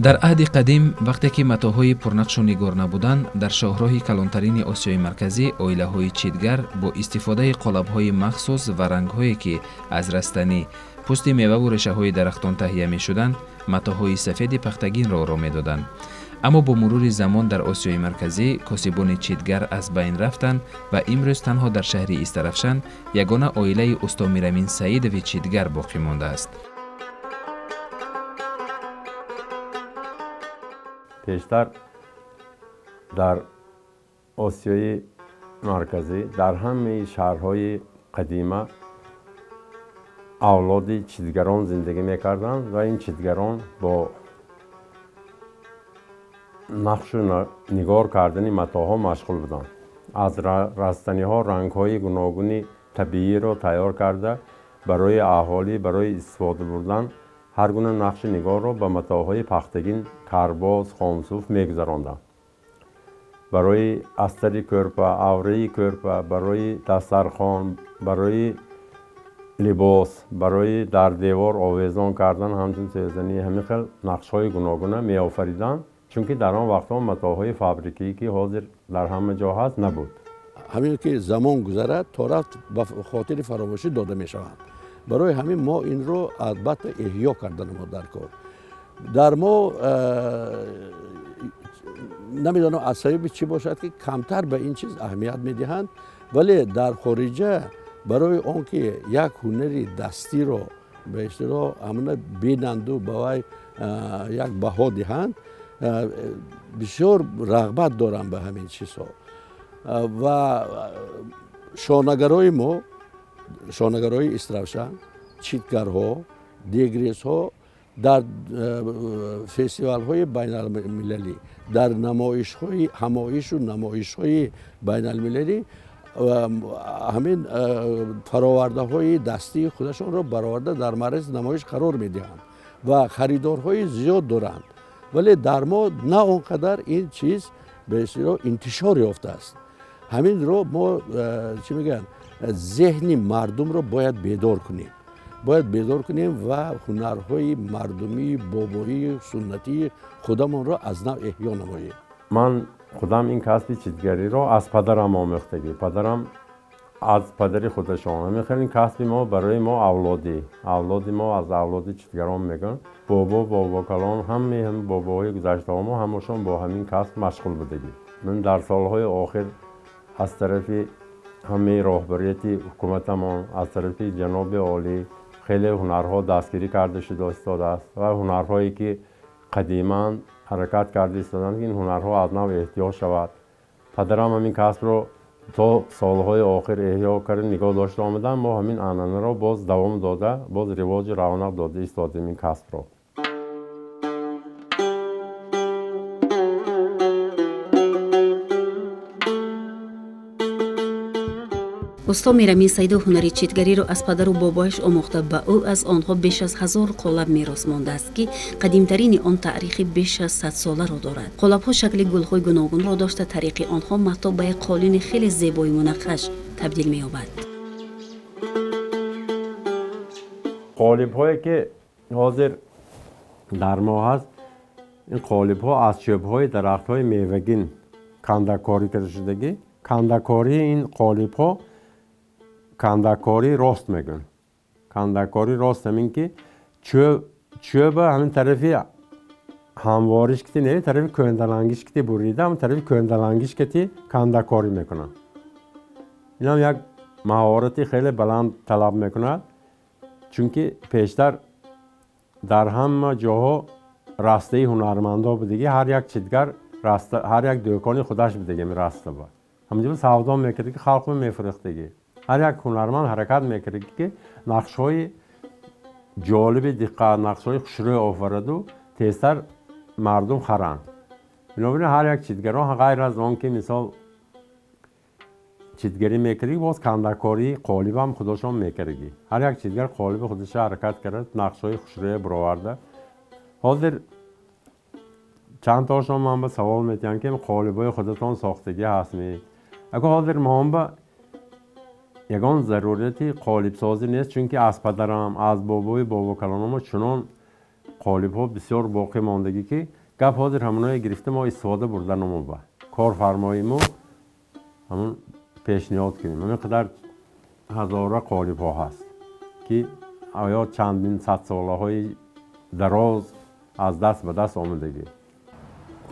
дар аҳди қадим вақте ки матоъҳои пурнақшу нигор набуданд, дар шоҳроҳи калонтарини осиёи марказӣ оилаҳои читгар бо истифодаи қолабҳои махсус ва рангҳое ки аз растанӣ, пӯсти меваву решаҳои дарахтон таҳия мешуданд, матоъҳои сафеди пахтагинро оrom медоданд. аммо бо мурури замон дар осиёи марказӣ косибони читгар аз байн рафтанд ва имрӯз танҳо дар шаҳри Истарафшан ягона оилаи усто Мирамин Саидови читгар боқӣ мондааст. пештар дар осиёи марказӣ дар ҳамаи шаҳрҳои қадима авлоди читгарон зиндагӣ мекарданд ва ин читгарон бо нақшу нигор кардани матоъҳо машғул буданд. аз растаниҳо рангҳои гуногуни табииро тайёр карда барои аҳолӣ барои истифода бурдан ҳар гуна нақши нигорро ба матоъҳои пахтагин, карбоз, хомсуф мегузаронданд. барои астари кӯрпа, авраи кӯрпа, барои дастархон, барои либос, барои дар девор овезон кардан, ҳамчун сӯзанӣ ҳамин хел нақшҳои гуногуна меофариданд, чунки дар он вақтҳо матоъҳои фабрикӣ ки ҳозир дар ҳама ҷо ҳаст набуд. ҳамин ки замон гузарад то рафт ба хотири фаромӯшӣ дода мешаванд. барои ҳамин мо инро албатта эҳё кардан мо дар кор дар мо намедонам аз сабаби чӣ бошад ки камтар ба ин чиз аҳамият медиҳанд, вале дар хориҷа барои он ки як ҳунари дастиро ба иштироҳ амна бинанду ба вай як баҳо диҳанд, бисёр рағбат доранд ба ҳамин чизҳо. ва шонагарои мо, шонагарои Истарафшан, читгарҳо, дегрезҳо дар фестивалҳои байналмилалӣ, дар ҳамоишу намоишҳои байналмилалӣ ҳамин фаровардаҳои дастии худашонро бароварда дар маърази намоиш қарор медиҳанд ва харидорҳои зиёд доранд. вале дар мо на он қадар ин чиз ба истоҳ интишор ёфтааст. ҳаминро мо чӣ мегӯянд, зеҳни мардумро бояд бедор кунем ва ҳунарҳои мардумии бобоии суннатии худамонро аз нав эҳё намоем. ман худам ин касби читгариро аз падарам омӯхтагӣ. падарам аз падари худашон ҳамин хел ин касби мо барои мо авлоди мо аз авлоди читгарон мегӯянд. бобокалон ҳамаи бобоҳои гузаштаҳо мо ҳамашон бо ҳамин касб машғул будагӣ. ман дар солҳои охир аз тарафи ҳамаи роҳбарияти ҳукуматамон, аз тарафи ҷаноби олӣ хеле ҳунарҳо дастгирӣ карда шуда истодааст ва ҳунарҳое ки қадиман ҳаракат карда истоданд, ин ҳунарҳо аз нав эҳтиёт шавад. падарам ҳамин касбро то солҳои охир эҳё карда нигоҳ дошта омаданд. мо ҳамин анъанаро боз давом дода, боз ривоҷу равнақ дода истодем ин касбро. усто Мирамин Саидов ҳунари читгариро аз падару бобояш омӯхта, ба ӯ аз онҳо беш аз 1000 қолаб мерос мондааст ки қадимтарини он таърихи беш аз 100 соларо дорад. қолабҳо шакли гулҳои гуногунро дошта, тариқи онҳо матто ба як қолини хеле зебои мунаққаш табдил меёбад. қолибҳое ки ҳозир дар мо ҳаст, ин қолибҳо аз чӯбҳои дарахтҳои мевагин кандакорӣ карда шудагӣ. кандакории ин қолибҳо кандакори рост мегӯянд. кандакори рост ҳамин ки чӯба ҳамин тарафи ҳамвориш кити не тарафи кӯндалангиш кити бурида ҳамин тарафи кӯндалангиш кити кандакорӣ мекунанд. инам як маҳорати хеле баланд талаб мекунад, чунки пештар дар ҳама ҷоҳо растаи ҳунармандо будагӣ. ҳар як читгар ҳар як дӯкони худаш будагӣ раста ба ҳамҷо савдо мекард ки халқро мефурӯхтагӣ. ҳар як ҳунарманд ҳаракат мекард ки нақшҳои ҷолиби диққат, нақшҳои хушрӯй офараду тезтар мардум харанд. бинобарин ҳар як читгарон ғайр аз он ки мисол چیتگری میکردی باز کندکاری قالب هم خودشون میکردی هر یک چیتگر قالب خودش حرکت کرد نقشای خوشروی برآورده حاضر چند تاشون من به سوال میتونم که قالبای خودتون ساختگی هست می اگه حاضر ما هم به یگان ضرورتی قالب سازی نیست چون که از پدرم از بابا کلانم چنان قالب ها بسیار باقی ماندگی که گپ حاضر همونای گرفته ما استفاده بردن ما با کارفرمایی ما همون پیشنهاد کنیم همین قدر هزاره قالب ها هست که آیا چندین صد ساله های دراز از دست به دست آمدگی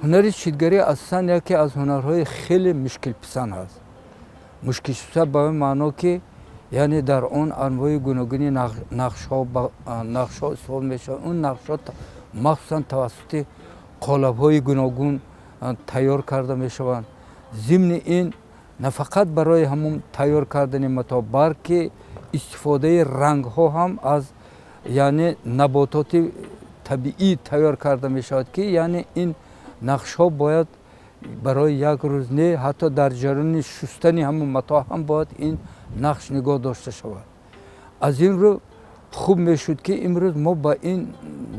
هنر چیتگری اصلا یکی از هنرهای خیلی مشکل پسند هست مشکل پسند به معنا که یعنی در آن انواع گوناگونی نقش ها استفاده میشه اون نقش ها مخصوصا توسط قالب های گوناگون تیار کرده میشوند ضمن این نه فقط برای همون تیار کردن متا بلکه استفاده رنگ ها هم از یعنی نباتات طبیعی تیار کرده می شود که یعنی این نقش ها باید برای یک روز نه حتی در جریان شستن همون متا هم باید این نقش نگاه داشته شود از این رو خوب می شد که امروز ما با این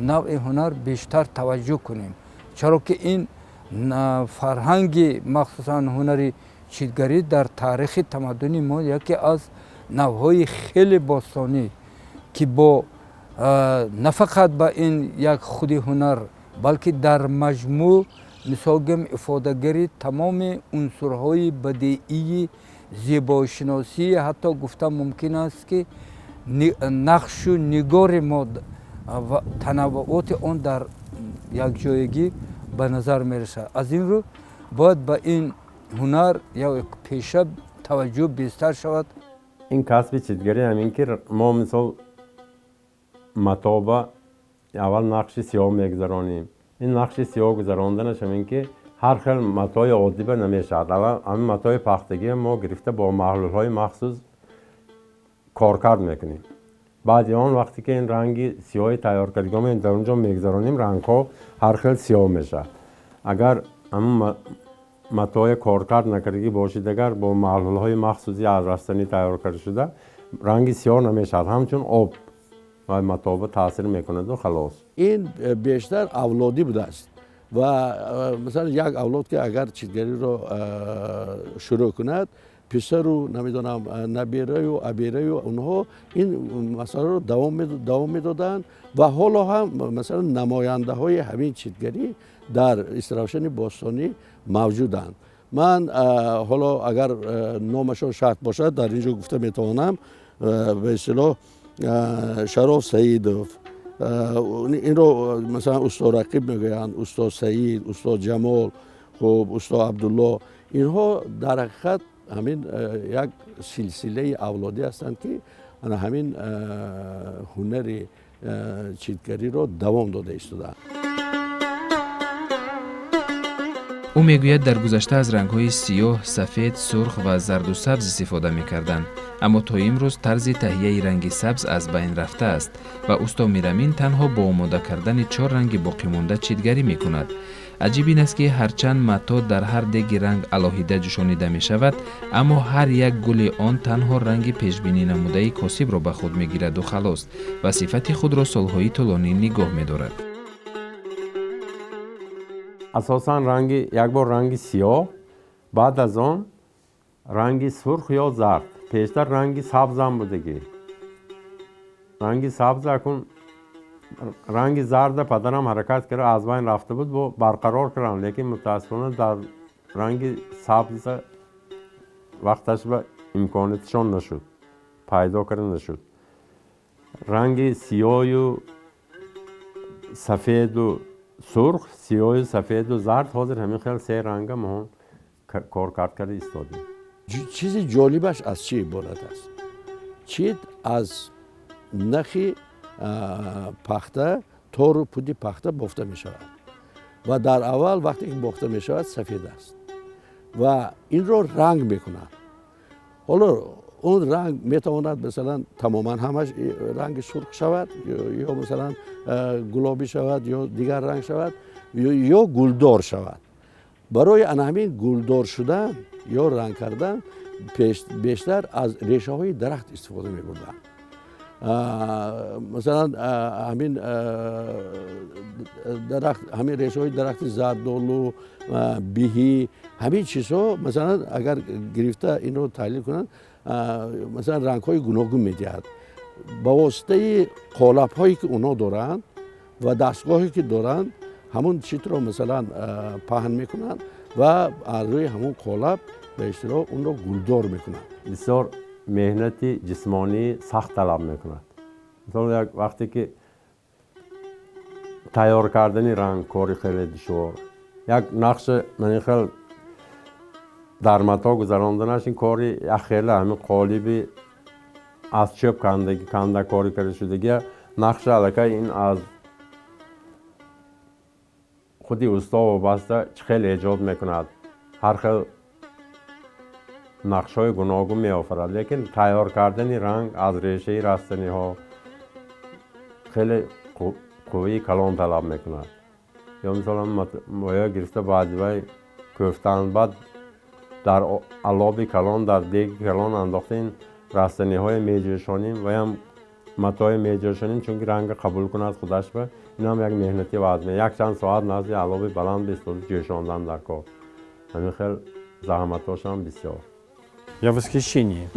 نوع هنر بیشتر توجه کنیم چرا که این فرهنگ مخصوصا هنری چیتگری در تاریخ تمدن ما یکی از نوعهای خیلی باستانی که با نه فقط با این یک خود هنر بلکه در مجموع مثالگم افادهگری تمام عنصرهای بدیعی زیباشناسی حتی گفتم ممکن است که نقش و نگار ما و تنوعات آن در یک جایگی به نظر میرسد از این رو باید به این هنر یا پیشه توجه بیشتر شود این کسب چیتگری همین که ما مثال متابه اول نقش سیاه میگذرانیم این نقش سیاه گذراندنش همین که هر خیل متای عادی به نمیشد همین متای پختگی ما گرفته با محلول های مخصوص کارکرد میکنیم بعد آن وقتی که این رنگ سیاه تیار کردگی ما در اونجا میگذرانیم رنگ ها هر خیل سیاه میشه اگر همون متای کارکرد نکردگی باشید اگر با محلول های مخصوصی از رستنی تیار کرده شده رنگ سیاه نمیشد همچون آب و متابه تاثیر میکنه و خلاص این بیشتر اولادی بوده است و مثلا یک اولاد که اگر چیتگری رو شروع کند پسر و نمیدونم نبیره و ابیره و اونها این مسئله رو دوام میدادن و حالا هم مثلا نماینده های همین چیتگری در استراحشن باستانی موجودند من حالا اگر نامشان شرط باشد در اینجا گفته میتوانم به اصطلاح شراف سعیدوف این رو مثلا استاد رقیب میگویند استاد سعید استاد جمال خب استاد عبدالله اینها در حقیقت همین یک سلسله اولادی هستند که همین هنر چیتگری رو دوام داده ایستادند او میگوید در گذشته از رنگ‌های سیاه، سفید، سرخ و زرد و سبز استفاده می‌کردند، اما تا امروز طرز تهیه رنگ سبز از بین رفته است و استا میرامین تنها با آماده کردن 4 رنگ باقی مانده چیتگری می‌کند. عجیب این است که هرچند متا در هر دگ رنگ علاهیده جوشانیده می‌شود، اما هر یک گل آن تنها رنگ پیش‌بینی نموده کاسب را به خود می‌گیرد و خلاص و صفت خود را سال‌های طولانی نگاه می‌دارد. اساساً رنگ یک بار رنگ سیاه بعد از آن رنگ سرخ یا زرد پیشتر رنگ سبز هم بودگی رنگ سبز کن رنگ زرد پدرم حرکت کرده از بین رفته بود و برقرار کردن لیکن متاسفانه در رنگ سبز وقتش به امکاناتشان نشد پیدا کردن نشد رنگ سیاه و سفید و سرخ سیاه سفید و زرد حاضر همین خیلی 3 رنگ ما هم کار کرده ایستادیم چیزی جالبش از چی عبارت است چیت از نخی پخته تا رو پودی پخته بافته می شود و در اول وقتی که بافته می شود سفید است و این رو رنگ می کنند حالا اون رنگ می تواند مثلا تماما همش رنگ سرخ شود یا مثلا گلابی شود یا دیگر رنگ شود یا گلدار شود برای همین گلدار شدن یا رنگ کردن بیشتر از ریشه های درخت استفاده می‌بردن. مثلا همین درخت، همین ریشه های درخت زردالو، بیهی، همین چیزها مثلا اگر گرفته این رو تحلیل کنند مثلا رنگ های گوناگون میدهد. با واسطه قالب هایی که اونا دارند و دستگاهی که دارند همون چیت رو مثلا پهن میکنند و از روی همون قالب به اصطلاح اون رو گلدار میکنند. بسیار مهنتی جسمانی سخت طلب میکند. مثلا وقتی که تیار کردن رنگ کاری خیلی دشوار. یک نقش من خیلی در متا گذراندنش این کاری یک خیلی همین قالبی از چوب کنده کاری کرده شدگی نقش علاقه این از خودی استا وابسته خیلی ایجاد میکند. هر خیلی نقش های گوناگون می آفرد، لیکن تیار کردن رنگ از ریشه رستنی ها خیلی قوی کلان طلب میکند. یا مثلا مایه گرفته بعد کوفتن بعد در علاب کلان در دیگ کلان انداختین رستنی های میجوشانیم و هم متای میجوشانیم چون رنگ قبول کند خودش به این هم یک مهنتی وزمه. یک چند ساعت نزد علاب بلند بیست جوشاندن در کار. همین خیلی زحمتاش هم بسیار. Я в восхищении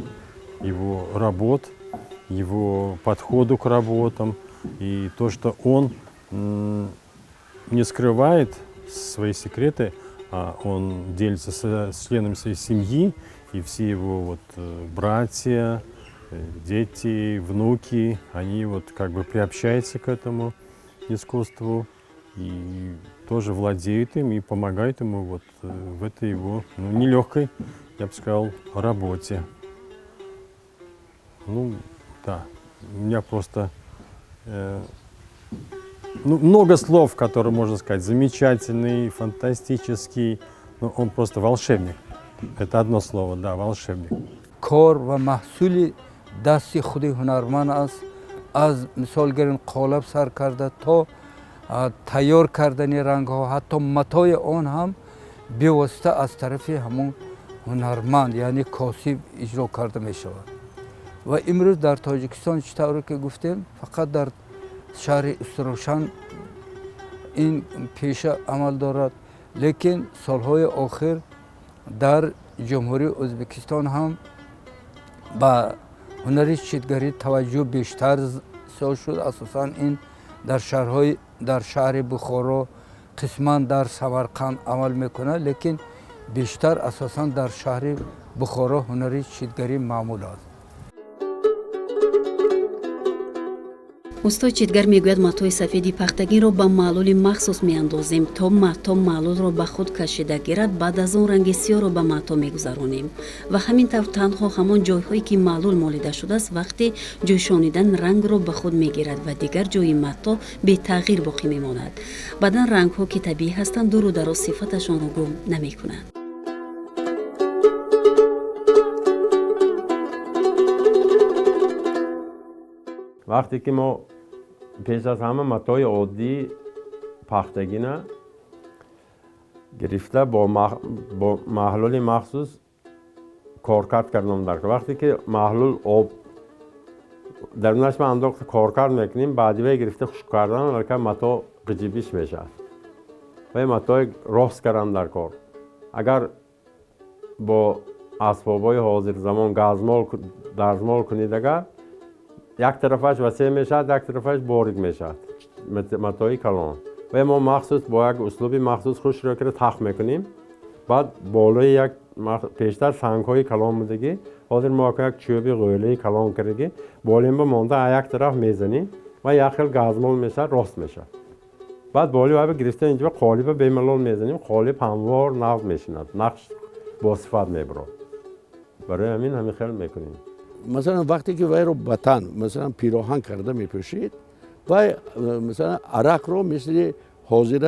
его работ, его подходу к работам и то, что он не скрывает свои секреты, а он делится с членами своей семьи, и все его вот братья, дети, внуки, они вот как бы приобщаются к этому искусству и тоже владеют им и помогают ему вот в этой его нелегкой, я бы сказал, работе. Ну, да, у меня просто много слов, которые можно сказать, замечательный, фантастический, но он просто волшебник. Это одно слово, да, волшебник. کار و محصول دست خود هنرمند است. از مثال گرین قالب سر کرده تا تیار کردن رنگ ها، حتی متای آن هم بیواسطه از طرف همون هنرمند یعنی کاسب اجرا کرده می شود. و امروز در تاجیکستان چطوری که گفتیم فقط در شهر استروشن این پیشه عمل دارد، لیکن سالهای آخر در جمهوری ازبکستان هم با هنری چیتگری توجه بیشتر شد. اساساً این در شهر بخارا، قسماً در سمرقند عمل میکنه، لیکن بیشتر اساساً در شهر بخارا هنری چیتگری معمول است. устой читгар мегӯяд матои сафеди пахтагиро ба маълули махсус меандозем то мато маълулро ба худ кашида гирад, баъд аз он ранги сиёҳро ба мато мегузаронем ва ҳамин тавр танҳо ҳамон ҷойҳое ки маълул молида шудааст вақти ҷӯшонидан рангро ба худ мегирад ва дигар ҷои мато бетағйир боқӣ мемонад. баъдан рангҳо ки табиӣ ҳастанд дуру дароз сифаташонро гум намекунанд. وقتی که ما پیش از همه متای عادی پختگی نه گرفته با محلول مخصوص کارکرد کردم در وقتی که محلول آب درونش به انداخت کارکرد میکنیم بعدی گرفته خشک کردن البته متا قجیبیش میشه و متای راست کردن در کار. اگر با اسبابای حاضر زمان دستمال کنید اگر یک طرفش وسیع میشد یک طرفش باریک میشد متای کلان و ما مخصوص با یک اسلوب مخصوص خوش رو که تخت میکنیم. بعد بالای یک پیشتر سنگ های کلان بودگی حاضر ما یک چوبی غوله کلان کردگی بالیم با مانده یک طرف میزنیم و یک خیل گازمال میشه راست میشه. بعد بالی و گرفته اینجا قالب به ملال میزنیم، قالب هموار نقد میشند، نقش با صفت میبرد. برای همین خیل میکنیم. مثلا وقتی که وی رو بطن مثلا پیراهن کرده میپوشید و مثلا عرق رو مثل حاضر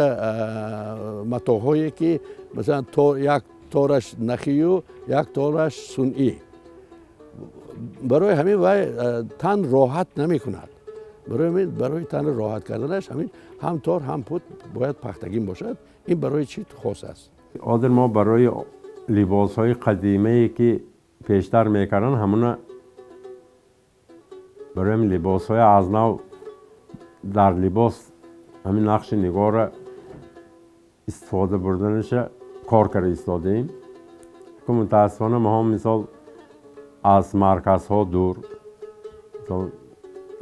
متاهایی که مثلا یک تارش نخی و یک تارش صنعی، برای همین وی تن راحت نمی کند. برای تن راحت کردنش همین هم تار هم پود باید پختگین باشد. این برای چی خاص است؟ حاضر ما برای لباس های قدیمه که пештар мекарданд ҳамуна барои ҳамин либосҳои аз нав дар либос ҳамин нақши нигора истифода бурданаша кор карда истодаем. мутаассифона маҳо мисол аз марказҳо дур,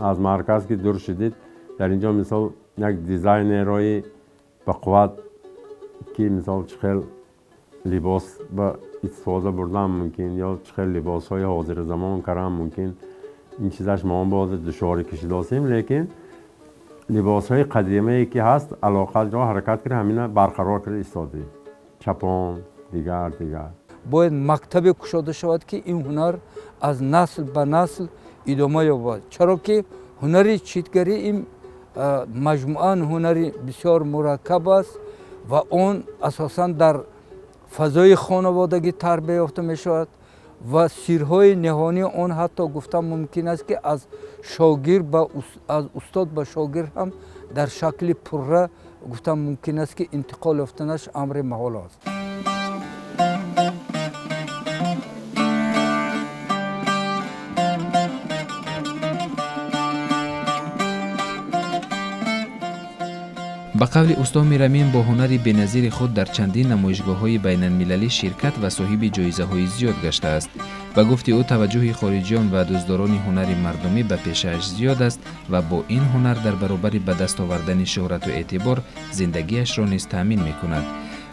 аз марказ ки дур шудед, дар инҷо мисол як дизайнерои бақувват ки мисол чӣ хел либос ба истифода бурдан мумкин ё чӣ хел либосҳои ҳозиризамон кардан мумкин, ин чизаш мо бода душворӣ кашидосем, лекин либосҳои қадимае ки ҳаст алоқаҷо ҳаракат карда ҳамина барқарор карда истодаем. Чапон, дигар. бояд мактабе кушода шавад ки ин ҳунар аз насл ба насл идома ёбад, чаро ки ҳунари читгарӣ ин маҷмуан ҳунари бисёр мураккаб аст ва он асосан дар фазои хонаводагӣ тарбия ёфта мешавад ва сирҳои ниҳонии он ҳатто гуфтан мумкин аст ки аз шогирд аз устод ба шогирд ҳам дар шакли пурра гуфтан мумкин аст ки интиқол ёфтанаш амри маҳол аст. ба қавли усто Мирамин бо ҳунари беназири худ дар чандин намоишгоҳҳои байналмилалӣ ширкат ва соҳиби ҷоизаҳои зиёд гаштааст. Ба гуфти ӯ таваҷҷӯҳи хориҷиён ва дӯстдорони ҳунари мардумӣ ба пешааш зиёд аст ва бо ин ҳунар дар баробари ба даст овардани шӯҳрату эътибор зиндагиашро низ таъмин мекунад.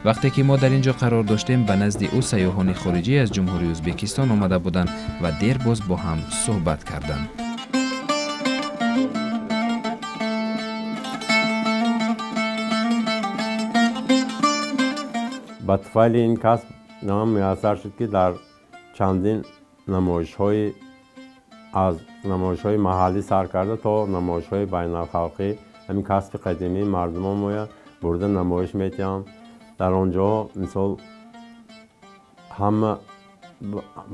вақте ки мо дар ин ҷо қарор доштем ба назди ӯ сайёҳони хориҷӣ аз ҷумҳурии Ӯзбекистон омада буданд ва дер боз бо ҳам суҳбат карданд. ба туфайли ин касб наман муяссар шуд ки дар чандин намоишҳои аз намоишҳои маҳаллӣ сар карда то намоишҳои байналхалқӣ ҳамин касби қадимии мардумон моя бурда намоиш метиҳам. дар он ҷоҳо мисол ҳама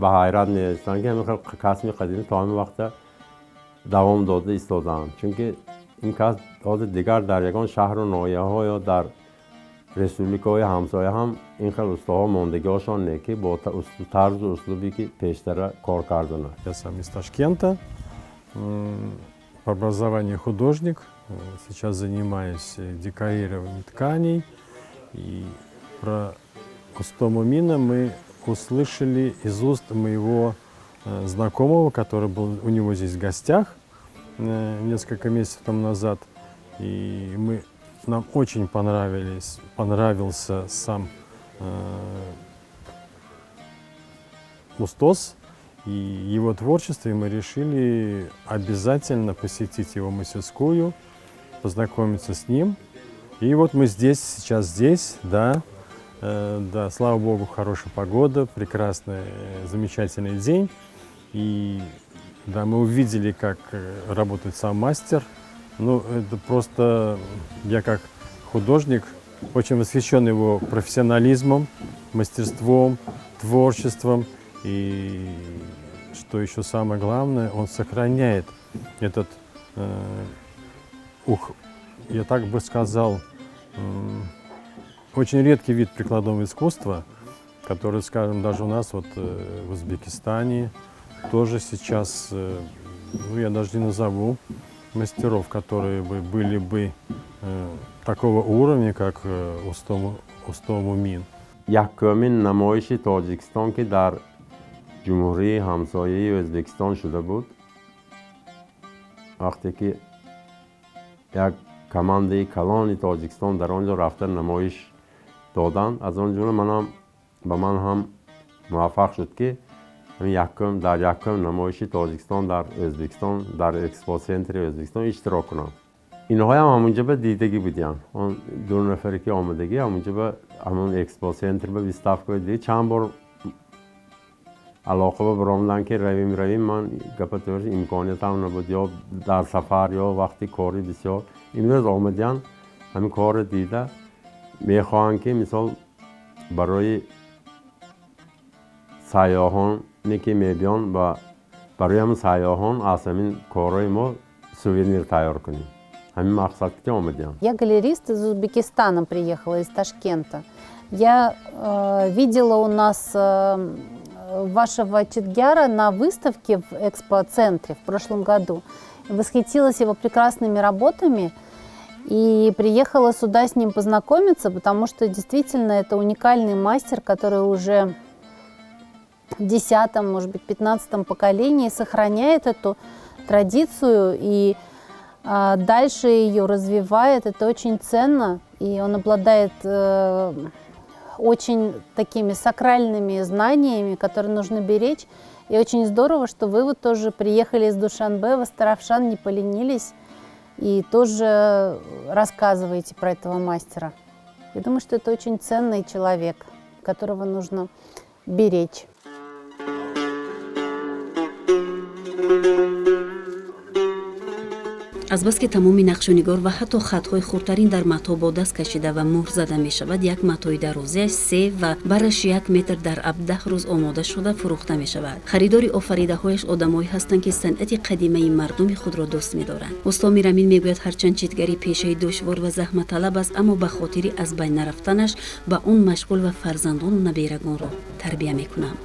ба ҳайрат меистанд ки ҳамин касби қадимӣ то ҳамин вақта давом дода истодаанд, чунки ин касб ҳозир дигар дар ягон шаҳру ноҳияҳо ё дар республикаҳои ҳамсоя ҳам ин хел устоҳо мондагиҳошон не ки бо тарзу услубе ки пештара кор кардананд. Я сам из Ташкента, по образованию художник, сейчас занимаюсь декорированием тканей. И про Усто Мумина мы услышали из уст моего знакомого, который был у него здесь в гостях несколько месяцев тому назад. И нам очень понравился сам Устос и его творчество, и мы решили обязательно посетить его мастерскую, познакомиться с ним. И вот мы сейчас здесь, да, слава Богу, хорошая погода, прекрасный, замечательный день. И да, мы увидели, как работает сам мастер. Ну, это просто, я как художник очень восхищен его профессионализмом, мастерством, творчеством. И что еще самое главное, он сохраняет этот, я так бы сказал, очень редкий вид прикладного искусства, который, скажем, даже у нас вот в Узбекистане тоже сейчас, ну, я даже не назову мастеров, которые были бы такого уровня, как Усто Мумин. Якумин намоиши Тоҷикистон ки дар ҷумҳурии ҳамсояи Ӯзбекистон шуда буд, вақте ки як командаи калони Тоҷикистон дар он ҷо рафта намоиш доданд. аз он ҷумла ба ман ҳам муваффақ шуд ки дар якум намоиши Тоҷикистон дар Ӯзбекистон дар экспоцентри Ӯзбекистон иштирок кунам. инҳо ҳам ҳамунҷа ба дидагӣ будиянд. он ду нафаре ки омадагӣ ҳамунҷа ба ҳамун экспоцентр ба виставка дидӣ чанд бор алоқа ба биромаданд ки равим ман гапа тавр имкониятам набуд ё дар сафар ё вақти кори бисёр. имрӯз омадиянд ҳамин корро дида мехоҳанд ки мисол барои сайёҳоне ки мебиён барои ҳамин сайёҳон аз ҳамин корҳои мо сувенир тайёр кунем. ҳамин мақсад ки омадиянд. Я галерист из Узбекистана приехала, из Ташкента. Я видела у нас вашего читгяра на выставке в экспоцентре в прошлом году. Восхитилась его прекрасными работами и приехала сюда с ним познакомиться, потому что действительно это уникальный мастер, который уже в 10-м, может быть, 15-м поколении сохраняет эту традицию и дальше ее развивает. Это очень ценно, и он обладает очень такими сакральными знаниями, которые нужно беречь. И очень здорово, что вы вот тоже приехали из Душанбе в Астарафшан, не поленились и тоже рассказываете про этого мастера. Я думаю, что это очень ценный человек, которого нужно беречь. азбаски тамоми нақшонигор ва ҳатто хатҳои хурдтарин дар матоъ бо даст кашида ва муҳр зада мешавад, як матоъи дарозиаш 3 ва бараш 1 метр дар 17 рӯз омода шуда фурӯхта мешавад. харидори офаридаҳояш одамое ҳастанд ки санъати қадимаи мардуми худро дӯст медоранд. усто мирамин мегӯяд ҳарчанд читгарӣ пешаи душвор ва заҳматалаб аст, аммо ба хотири аз байн нарафтанаш ба он машғул ва фарзандону набирагонро тарбия мекунам.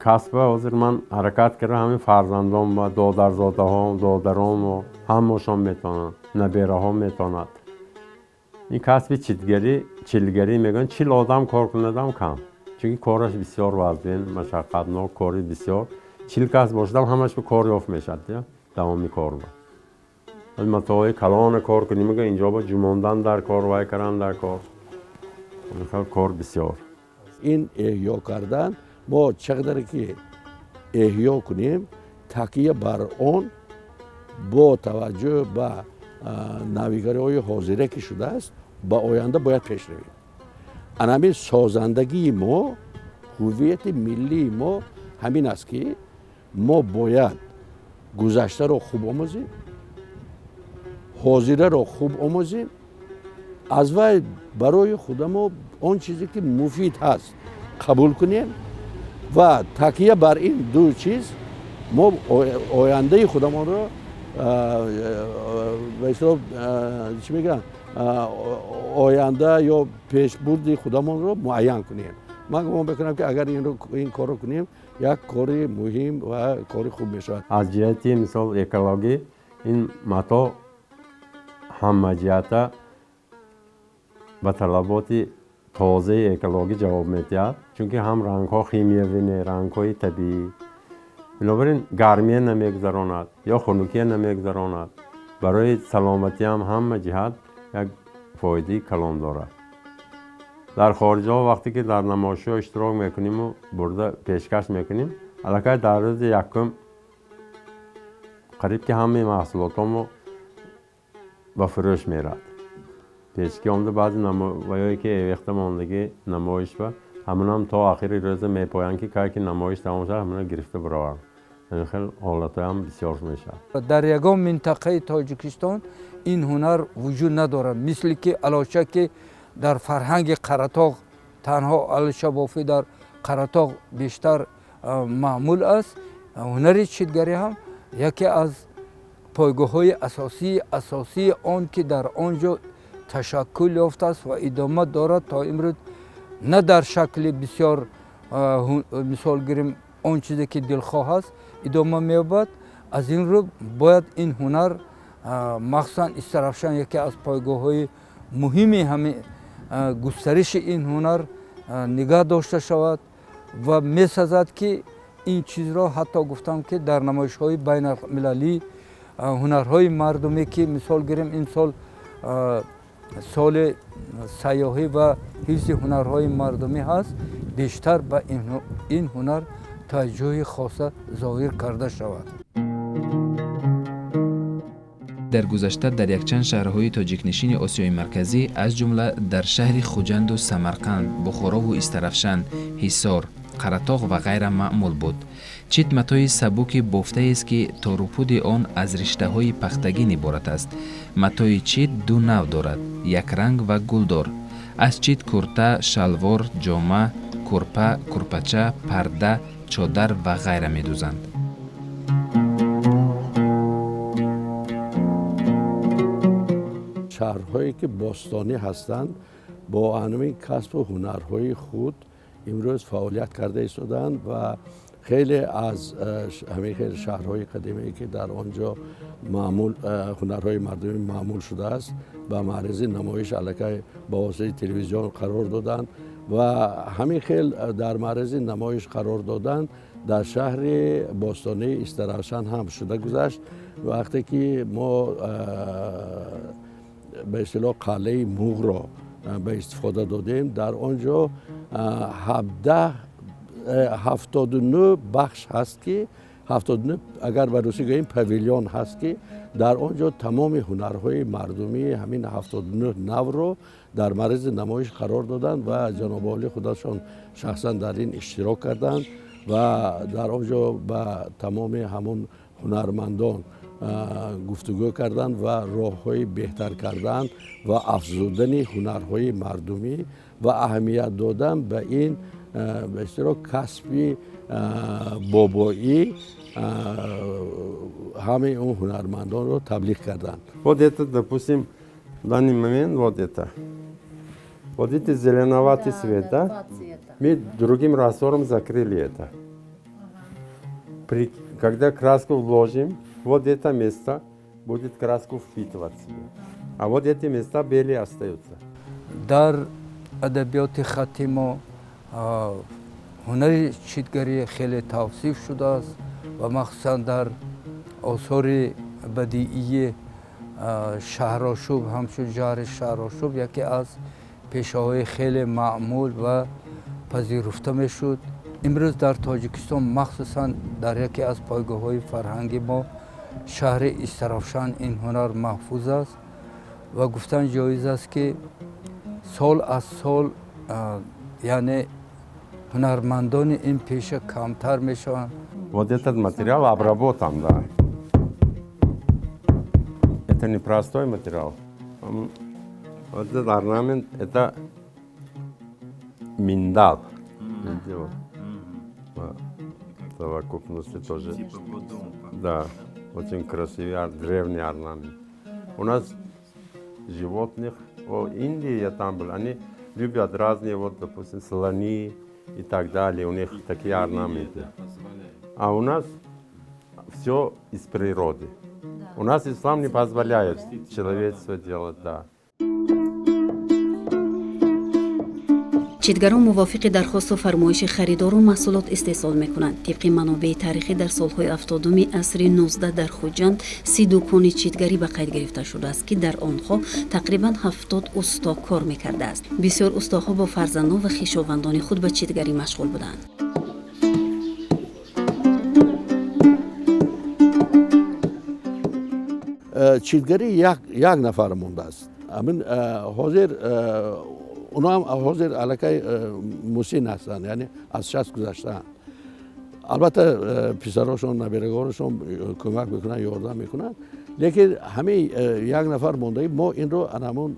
کسب حاضر من حرکت کردم همین فرزندان و دادرزاده ها دادران و همشون میتونن نبیره ها میتوند این کسب چیلگری میگن چیل آدم کار کندم کم چون کارش بسیار وزین مشقتناک کاری بسیار چیل کس باشدم همش به کار یافت میشد دوامی کار با المتاعی کلان کار کنیم میگن اینجا با جماندن در کار وای کردن در کار کار بسیار این احیا کردن ما چقدر که احیا کنیم تکیه بر آن با توجه به نویگری های حاضره که شده است با آینده باید پیش رویم. همین سازندگی ما هویت ملی ما همین است که ما باید گذشته را خوب آموزیم حاضره را خوب آموزیم از وی برای خودمون آن چیزی که مفید هست قبول کنیم و تکیه بر این دو چیز ما آینده خودمان رو به اصطلاح چی میگن آینده یا پیشبرد خودمان رو معین کنیم. من گمان میکنم که اگر این کار رو کنیم یک کار مهم و کار خوب میشود. از جهتی مثال اکولوژی این متا همه جهت به طلبات تازه اکولوژی جواب میدهد چون که هم رنگ ها شیمیایی نه رنگ های طبیعی بنابراین گرمی نمیگذراند یا خنکی نمیگذراند برای سلامتی هم همه جهت یک فایده کلان دارد. در خارج ها وقتی که در نمایش ها اشتراک میکنیم و برده پیشکش میکنیم علاقه در روز یکم قریب که همه محصولات ما به فروش میرد. پیشکی آمده بعضی نمایشی که وقت ماندگی نمایش و همون هم تا آخر روز میپایند که نمایش تمام شد همون گرفته برآورد. یعنی خیلی حالت هم بسیار میشه. در یگان منطقه تاجیکستان این هنر وجود ندارد مثل که علاوه که در فرهنگ قراتاق تنها الشبافی در قراتاق بیشتر معمول است. هنر چیتگری هم یکی از پایگاه‌های اساسی آن که در آنجا تشکل یافته است و ادامه دارد تا امروز نه در شکل بسیار مثال گیریم آن چیزی که دلخواه است ادامه می‌یابد. از این رو باید این هنر مخصوصا استرافشان یکی از پایگاه‌های مهمی همه گسترش این هنر نگاه داشته شود و می‌سازد که این چیز را حتی گفتم که در نمایش‌های بین‌المللی هنرهای مردمی که مثال گیریم این سال سیاحی و حفظ هنرهای مردمی هست بیشتر به این هنر توجه خاصه ظاهر کرده شود. در گذشته در یکچند شهرهای تاجیکنشین آسیای مرکزی از جمله در شهر خوجند و سمرقند، بخارا و استرافشان، حصار، قراتاق و غیره معمول بود. چیت متای سبک بافته است که تاروپود آن از رشته های پختگی عبارت است. متای چیت دو نوع دارد، یک رنگ و گلدار. از چیت کرته، شلوار، جامه، کرپه، کرپچه، پرده، چادر و غیره می دوزند. شهرهایی که باستانی هستند با همین کسب و هنرهای خود امروز فعالیت کرده ایستادند و خیلی از همین خیلی شهرهای قدیمی که در آنجا معمول هنرهای مردمی معمول شده است و معرض نمایش علیه با واسطه تلویزیون قرار دادن و همین خیلی در معرض نمایش قرار دادن در شهر باستانی استراشن هم شده گذشت. وقتی که ما به اصطلاح قلعه موغ را به استفاده دادیم در آنجا 79 بخش هست که 79 اگر به روسی گوییم پویلیون هست که در آنجا تمام هنرهای مردمی همین 79 نو رو در معرض نمایش قرار دادند و جناب عالی خودشان شخصا در این اشتراک کردند و در آنجا با تمام همون هنرمندان گفتگو کردند و راه‌های بهتر کردن و افزودن هنرهای مردمی و اهمیت دادن به این به اصطلاح کسب بابایی همه اون هنرمندان رو تبلیغ کردند. Вот это, допустим, в данный момент вот это. Вот видите, зеленоватый цвет, да? Мы другим раствором закрыли это. Когда краску вложим, вот это место будет краску впитываться. А вот эти места белые остаются. در ادبیات خطی ما هنر چیتگری خیلی توصیف شده است و مخصوصا در آثار بدیعی شهرآشوب همچون جهر شهرآشوب یکی از پیشه‌های خیلی معمول و پذیرفته میشد. امروز در تاجیکستان مخصوصا در یکی از پایگاه‌های فرهنگی ما شهر استرافشان این هنر محفوظ است و گفتن جایز است که سال از سال یعنی هنرمندان این پیشه کمتر میشوند. Вот этот материал обработан, да. Это непростой материал. Вот этот орнамент, это миндал. В совокупности тоже. Да, очень красивый древний орнамент. У нас животных, в Индии я там был, они любят разные, вот, допустим, слони и так далее, у них такие орнаменты. А у нас все из природы. У нас ислам не позволяет человечеству делать, да. چیتگران موافق درخواست و فرمایش خریداران محصولات استحصال میکنند. طبق منابع تاریخی در سالهای 70 عصر 19 در خوجند 30 دکان چیتگری به قید گرفته شده است که در آنها تقریبا 70 استا کار میکرده است. بسیار استاها با فرزندان و خویشاوندان خود به چیتگری مشغول بودند. چیتگری یک نفر مونده است. همین حاضر اونا هم حاضر علاقه مسین هستند، یعنی از 60 گذشتن. البته پسراشون نبیرگانشون کمک میکنن، یاردم میکنن، لیکن همه یک نفر مونده. ما این رو همون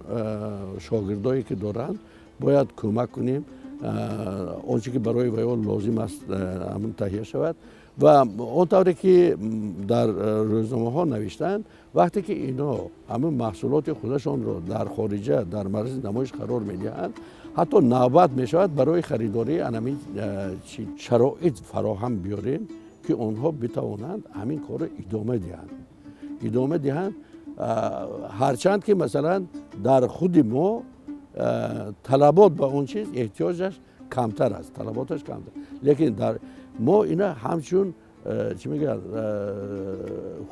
شاگردایی که دارن باید کمک کنیم آنچه که برای ویان لازم است همون تهیه شود و اونطوری که در روزنامه ها نوشتن وقتی که اینا همون محصولات خودشون رو در خارجه در معرض نمایش قرار میدهند حتی نوبت میشود برای خریداری همین شرایط فراهم بیاریم که آنها بتوانند همین کار رو ادامه دهند هرچند که مثلا در خود ما طلبات به اون چیز احتیاجش کمتر است، طلباتش کمتر، لیکن در ما اینا همچون چی میگن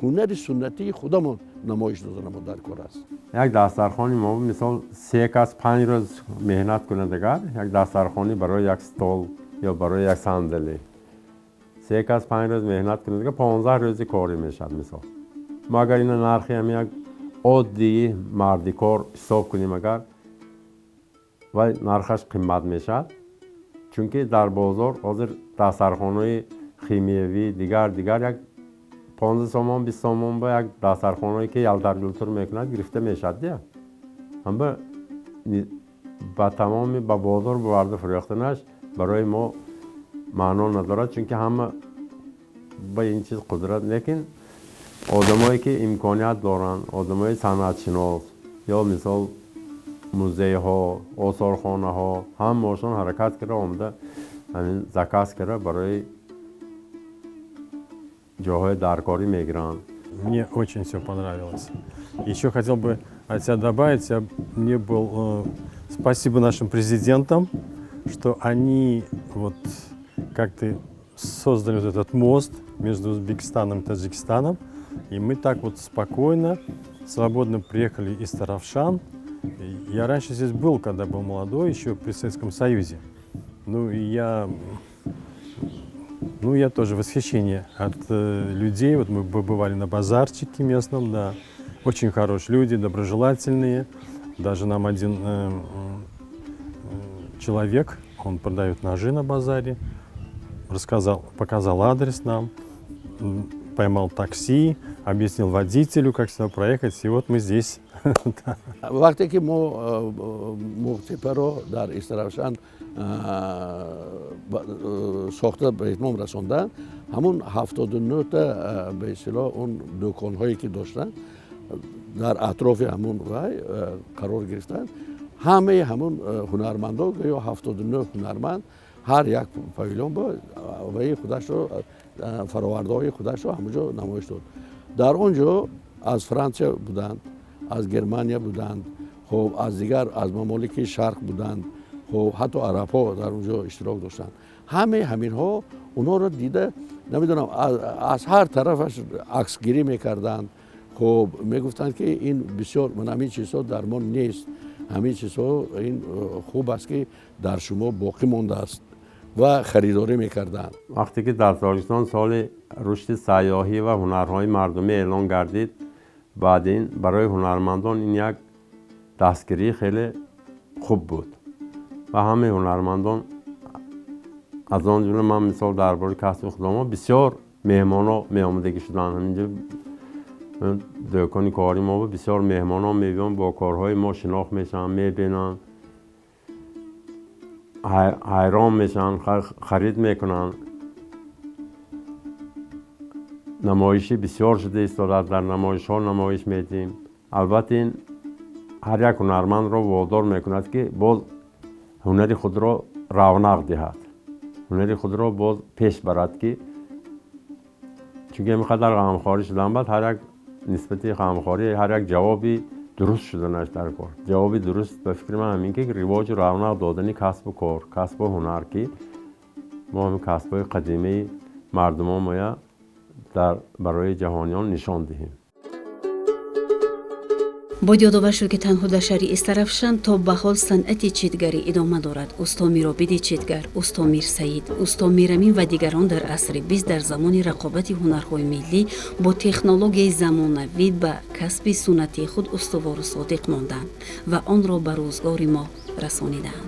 هنر سنتی خودمون نمایش دادن ما در کار است. یک دسترخوانی ما مثال 3 از 5 روز مهنت کنندگان یک دسترخوانی برای یک استول یا برای یک صندلی 3 از 5 روز مهنت کنندگان 15 روزی کاری میشد مثال. ما اگر این نرخی هم یک عادی مردی کار حساب کنیم اگر و نرخش قیمت میشد چون که در بازار حاضر دسترخوان‌های خیمیوی دیگر یک 15 سومون 20 سومون با یک دسترخوان‌هایی که یلدرگلتور میکند گرفته میشد دیگه. اما با تمام با بازار برده فروختنش برای ما معنا ندارد چون که همه با این چیز قدرت، لیکن آدمایی که امکانیت دارن، آدمای صنعت شناس یا مثال موزه ها، آثارخانه ها هم ماشان حرکت کرده آمده همین زکات کرده برای جاهای درکاری میگیرن. Мне очень все понравилось. Еще хотел бы от себя добавить, мне был спасибо нашим президентам, что они вот как-то создали вот этот мост между Узбекистаном и Таджикистаном, и мы так вот спокойно, свободно приехали из Таравшан. Я раньше здесь был, когда был молодой, еще при Советском Союзе. Ну и я тоже в восхищении от людей. Вот мы побывали на базарчике местном, да. Очень хорошие люди, доброжелательные. Даже нам один человек, он продает ножи на базаре, показал адрес нам, поймал такси, объяснил водителю, как сюда проехать, и вот мы здесь. وقتی که ما موقع رو در استرافشان ساخته به اتمام رساندن، همون 79 تا به اصطلاح اون دکان‌هایی که داشتن در اطراف همون وای قرار گرفتن، همه همون هنرمندا یا 79 هنرمند هر یک پاویلون با وای خودش رو فرآورده‌های خودش رو همونجا نمایش داد. در اونجا از فرانسه بودند، از گرمانیا بودند، خب از دیگر از ممالک شرق بودند، خب حتی عرب‌ها در اونجا اشتراک داشتند. همه همین‌ها اونا رو دیده، نمیدونم از هر طرفش عکسگیری میکردند. خب میگفتند که این بسیار من همین چیزها در ما نیست، همین چیزها این خوب است که در شما باقی مانده است و خریداری میکردند. وقتی که در تاجیکستان سال رشد سیاحی و هنرهای مردمی اعلان گردید، بعد این برای هنرمندان این یک دستگیری خیلی خوب بود و همه هنرمندان از آن جمله من مثال درباره کسب خدمات بسیار مهمانا می آمدگی شدن. همینجا دکان کاری ما بسیار مهمانا میبینن، با کارهای ما شناخت میشن، میبینن، حیران میشن، خرید میکنن. نمایشی بسیار شده است، در نمایش ها نمایش میدیم. البته این هر یک هنرمند را وادار میکند که باز هنر خود را رونق دهد، هنر خود را باز پیش برد، که چون میخواد غمخواری شدن بعد هر یک نسبت غمخواری هر یک جوابی درست شدنش در کار. جوابی درست به فکر من همین که رواج رونق دادن کسب و کار، کسب و هنر، که ما هم کسب های قدیمی مردمان ما برای جهانیان نشان دهیم. باید یادآور شد که تنها در شهر استرافشان تا به حال صنعت چیتگری ادامه دارد. استا میرابید چیتگر، استا میر سعید، استا میرامین و دیگران در عصر 20 در زمان رقابت هنرهای ملی با تکنولوژی زمانوی به کسب سنتی خود استوار و صادق ماندند و آن را به روزگار ما رسانیدند.